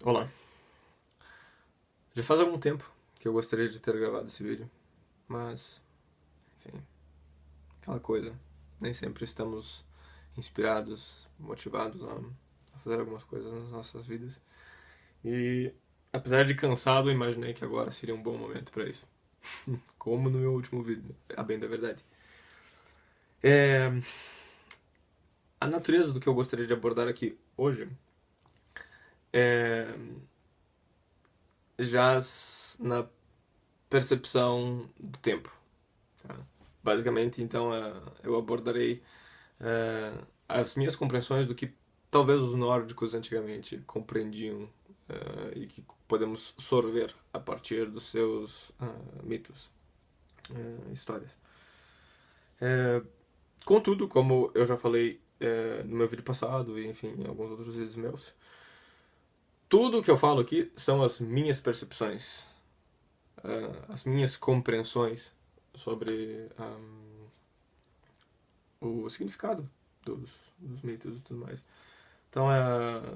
Olá. Já faz algum tempo que eu gostaria de ter gravado esse vídeo, mas, enfim, aquela coisa. Nem sempre estamos inspirados, motivados a fazer algumas coisas nas nossas vidas. E, apesar de cansado, eu imaginei que agora seria um bom momento para isso. Como no meu último vídeo, a bem da verdade. É, a natureza do que eu gostaria de abordar aqui hoje é na percepção do tempo. Tá? Basicamente, então, eu abordarei as minhas compreensões do que talvez os nórdicos antigamente compreendiam e que podemos sorver a partir dos seus mitos, histórias. Contudo, como eu já falei no meu vídeo passado e, enfim, em alguns outros vídeos meus, tudo o que eu falo aqui são as minhas percepções, as minhas compreensões sobre o significado dos mitos e tudo mais. Então,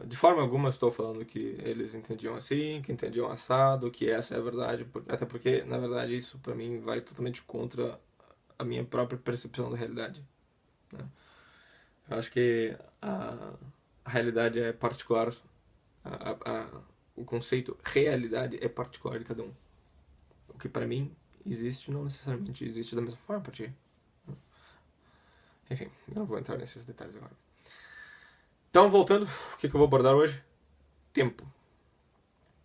de forma alguma estou falando que eles entendiam assim, que entendiam assado, que essa é a verdade, até porque, na verdade, isso para mim vai totalmente contra a minha própria percepção da realidade. Né? Eu acho que a realidade é particular, o conceito realidade é particular de cada um. O que para mim existe não necessariamente existe da mesma forma para ti. Enfim, não vou entrar nesses detalhes agora. Então, voltando, o que eu vou abordar hoje? Tempo.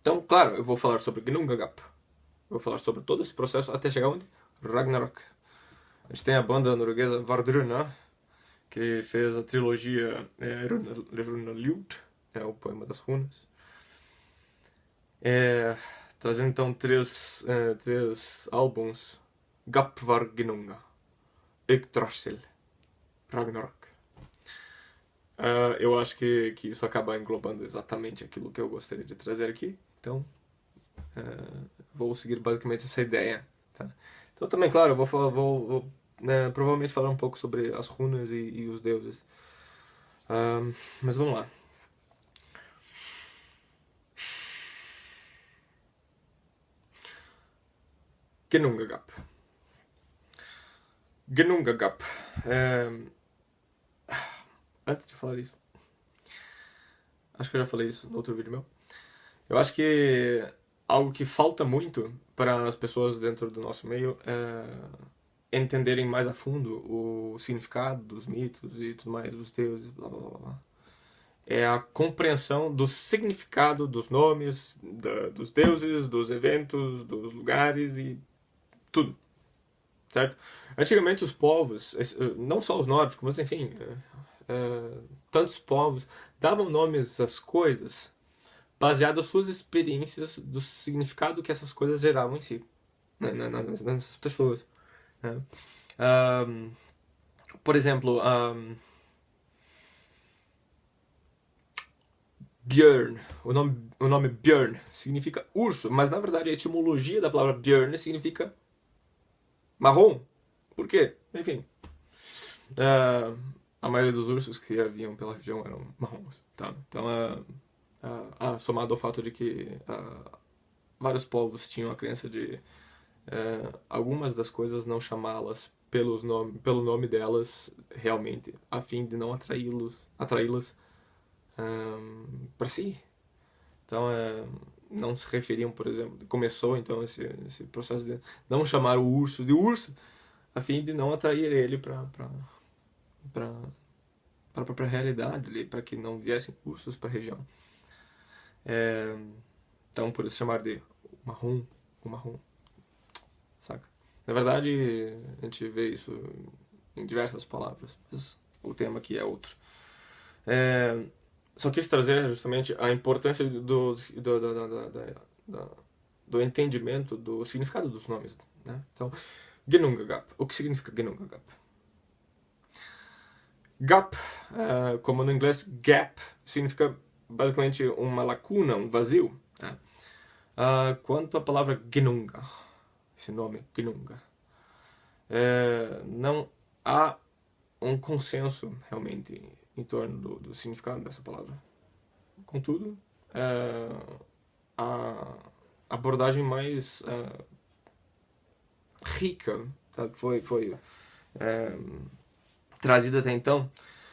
Então, claro, eu vou falar sobre Gnungagap. Vou falar sobre todo esse processo até chegar onde? Ragnarok. A gente tem a banda norueguesa Vardruna, que fez a trilogia Runaljud, o poema das runas. Trazendo então três álbuns: Gapvar Gnunga, Yggdrasil, Ragnarok. Eu acho que isso acaba englobando exatamente aquilo que eu gostaria de trazer aqui. Então, vou seguir basicamente essa ideia. Tá? Então, também, claro, eu vou provavelmente falar um pouco sobre as runas e os deuses. Mas vamos lá. Gnungagap. Gnungagap. Antes de falar isso, acho que eu já falei isso no outro vídeo meu. Eu acho que algo que falta muito para as pessoas dentro do nosso meio é entenderem mais a fundo o significado dos mitos e tudo mais, dos deuses, blá blá blá blá. É a compreensão do significado dos nomes, dos deuses, dos eventos, dos lugares e tudo, certo? Antigamente os povos, não só os nórdicos, mas enfim, tantos povos davam nomes às coisas baseado nas suas experiências do significado que essas coisas geravam em si, né, nas pessoas. Né? Por exemplo, Björn, o nome Björn significa urso, mas na verdade a etimologia da palavra Björn significa marrom. Por quê? Enfim, a maioria dos ursos que haviam pela região eram marrons. Tá? Então, somado ao fato de que vários povos tinham a crença de algumas das coisas não chamá-las pelo nome delas realmente, a fim de não atraí-las para si. Então, não se referiam, por exemplo, começou então esse processo de não chamar o urso de urso, a fim de não atrair ele para a própria realidade, para que não viessem ursos para a região. Então, por isso chamar de marrom, o marrom, saca? Na verdade, a gente vê isso em diversas palavras, mas o tema aqui é outro. Só quis trazer justamente a importância do entendimento do significado dos nomes. Né? Então, Gnungagap. O que significa Gnungagap? Gap, como no inglês gap, significa basicamente uma lacuna, um vazio. Né? Quanto à palavra Gnunga, esse nome, Gnunga, não há um consenso realmente em torno do significado dessa palavra. Contudo, a abordagem mais rica, tá? Que foi trazida até então,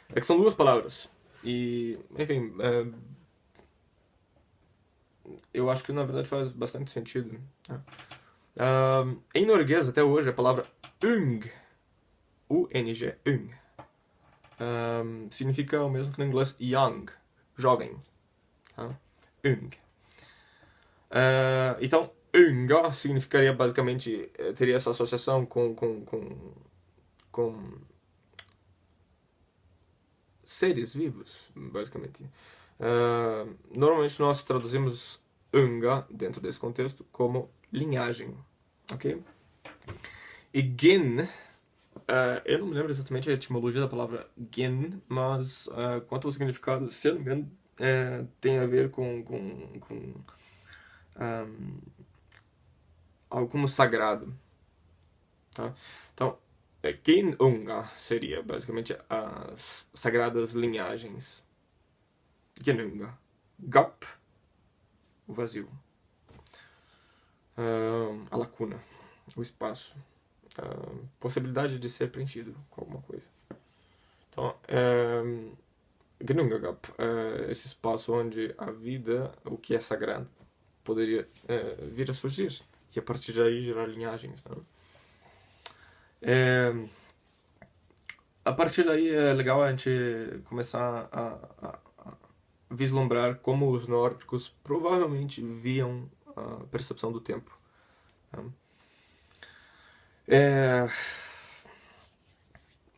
é que são duas palavras. E, enfim, eu acho que na verdade faz bastante sentido, né? Em norueguês, até hoje, a palavra ung, U-N-G, ung, significa o mesmo que no inglês young, jovem. Tá? Ung. Então, unga significaria basicamente, teria essa associação com seres vivos, basicamente. Normalmente nós traduzimos unga, dentro desse contexto, como linhagem, ok? E gin, eu não me lembro exatamente a etimologia da palavra gin, mas quanto ao significado, se eu não me engano, tem a ver com algo como sagrado, tá? Então, gin unga seria basicamente as sagradas linhagens. Genunga. Gap, o vazio. A lacuna, o espaço. Possibilidade de ser preenchido com alguma coisa. Então, Genunga Gap, esse espaço onde a vida, o que é sagrado, poderia vir a surgir. E a partir daí gerar linhagens. Né? A partir daí é legal a gente começar a vislumbrar como os nórdicos provavelmente viam a percepção do tempo. Tá?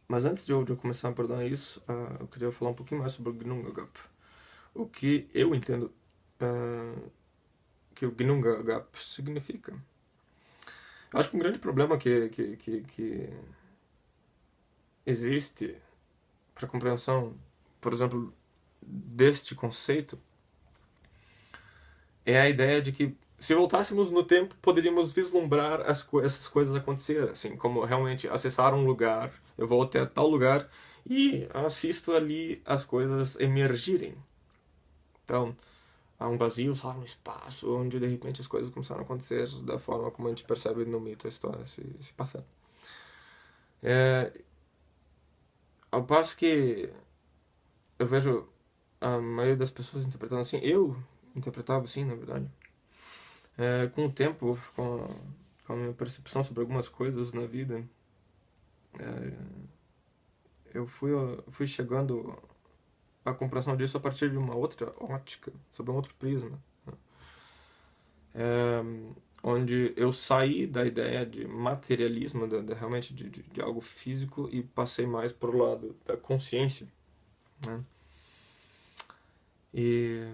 Mas antes de eu começar a abordar isso, eu queria falar um pouquinho mais sobre o Gnungagap. O que eu entendo que o Gnungagap significa. Eu acho que um grande problema que existe para a compreensão, por exemplo, deste conceito, é a ideia de que se voltássemos no tempo, poderíamos vislumbrar essas coisas acontecer, assim, como realmente acessar um lugar, eu vou até tal lugar e assisto ali as coisas emergirem. Então, há um vazio, sabe, um espaço onde de repente as coisas começaram a acontecer da forma como a gente percebe no mito, a história se passar. Ao passo que eu vejo a maioria das pessoas interpretando assim, eu interpretava assim, na verdade. Com o tempo, com a minha percepção sobre algumas coisas na vida, eu fui chegando à compreensão disso a partir de uma outra ótica, sobre um outro prisma. Né? Onde eu saí da ideia de materialismo, realmente de algo físico, e passei mais para o lado da consciência. Né? E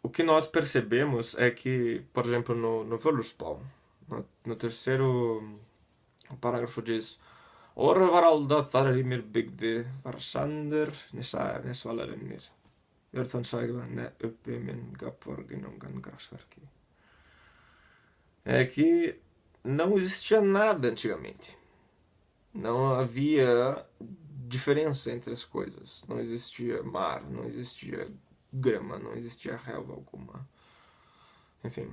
o que nós percebemos é que, por exemplo, no Völuspá, no terceiro parágrafo diz: Orvaralda Tharimir Bigdi Varsander Nesvalaremir Jörðan Sægva Ne Uppimin Gapvarginungan Grasverki. É que não existia nada antigamente. Não havia diferença entre as coisas. Não existia mar, não existia grama, não existia relva alguma. Enfim.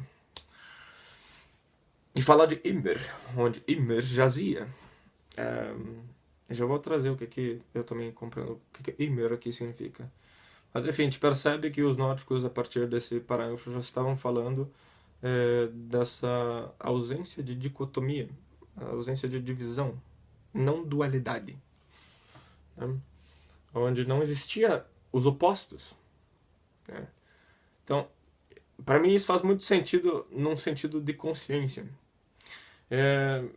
E fala de Ymir, onde Ymir jazia. Já vou trazer o que eu também compreendo o que Ymir aqui significa. Mas enfim, a gente percebe que os nórdicos, a partir desse parágrafo, já estavam falando dessa ausência de dicotomia, a ausência de divisão, não dualidade. Né? Onde não existia os opostos. Né? Então, para mim isso faz muito sentido num sentido de consciência.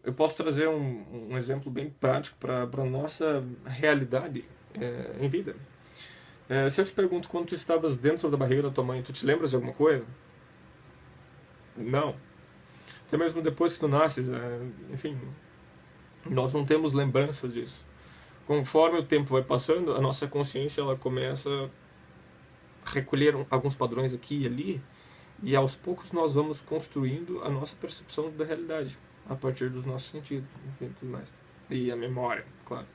Eu posso trazer um exemplo bem prático para a nossa realidade em vida. Se eu te pergunto quando tu estavas dentro da barriga da tua mãe, tu te lembras de alguma coisa? Não. Até mesmo depois que tu nasces, enfim, nós não temos lembranças disso. Conforme o tempo vai passando, a nossa consciência ela começa a recolher alguns padrões aqui e ali, e aos poucos nós vamos construindo a nossa percepção da realidade a partir dos nossos sentidos, enfim, tudo mais. E a memória, claro.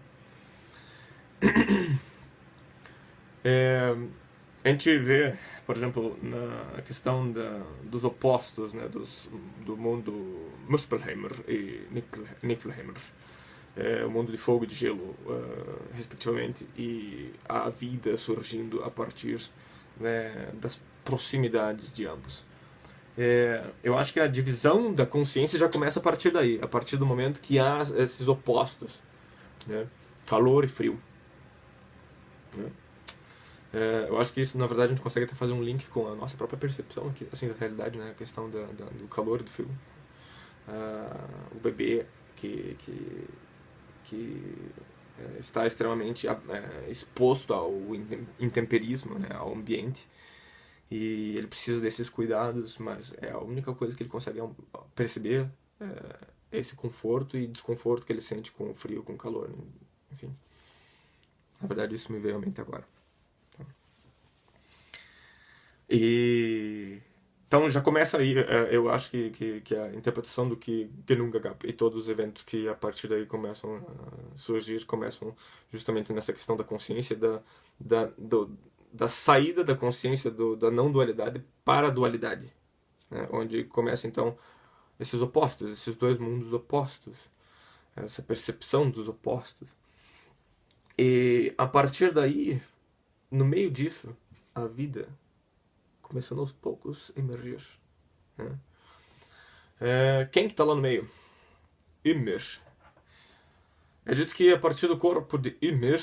a gente vê, por exemplo, na questão dos opostos, né, do mundo Muspelheimer e Niflheimer, o mundo de fogo e de gelo, respectivamente, e a vida surgindo a partir, né, das proximidades de ambos. Eu acho que a divisão da consciência já começa a partir daí, a partir do momento que há esses opostos, né, calor e frio. Né? Eu acho que isso, na verdade, a gente consegue até fazer um link com a nossa própria percepção aqui, assim, da realidade, né? A questão do calor e do frio. O bebê que está extremamente exposto ao intemperismo, né? Ao ambiente. E ele precisa desses cuidados, mas é a única coisa que ele consegue perceber esse conforto e desconforto que ele sente com o frio, com o calor, enfim. Na verdade, isso me veio à mente agora. E então já começa aí, eu acho que a interpretação do que Genungagap e todos os eventos que a partir daí começam a surgir, começam justamente nessa questão da consciência, da saída da consciência da não dualidade para a dualidade, né? Onde começa então esses opostos, esses dois mundos opostos, essa percepção dos opostos. E a partir daí, no meio disso, a vida começando aos poucos a emergir. Né? Quem que está lá no meio? Ymir. É dito que a partir do corpo de Ymir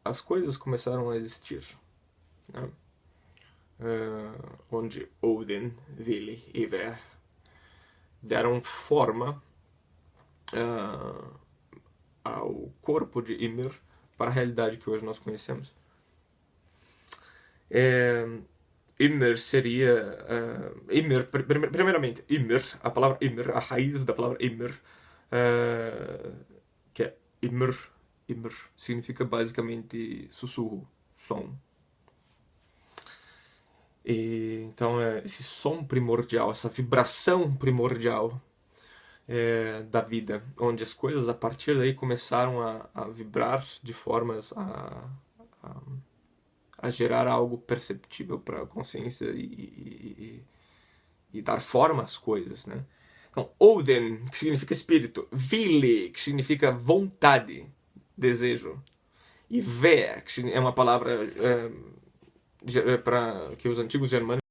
as coisas começaram a existir. Né? Onde Odin, Vili e Ver deram forma ao corpo de Ymir para a realidade que hoje nós conhecemos. Ymir seria... Ymir, primeiramente, Ymir, a palavra Ymir, a raiz da palavra Ymir, que é Ymir, significa basicamente sussurro, som. E, então, esse som primordial, essa vibração primordial da vida, onde as coisas a partir daí começaram a vibrar de formas a gerar algo perceptível para a consciência e dar forma às coisas, né? Então, Odin, que significa espírito, Vili, que significa vontade, desejo, e Ve, que é uma palavra que os antigos germânicos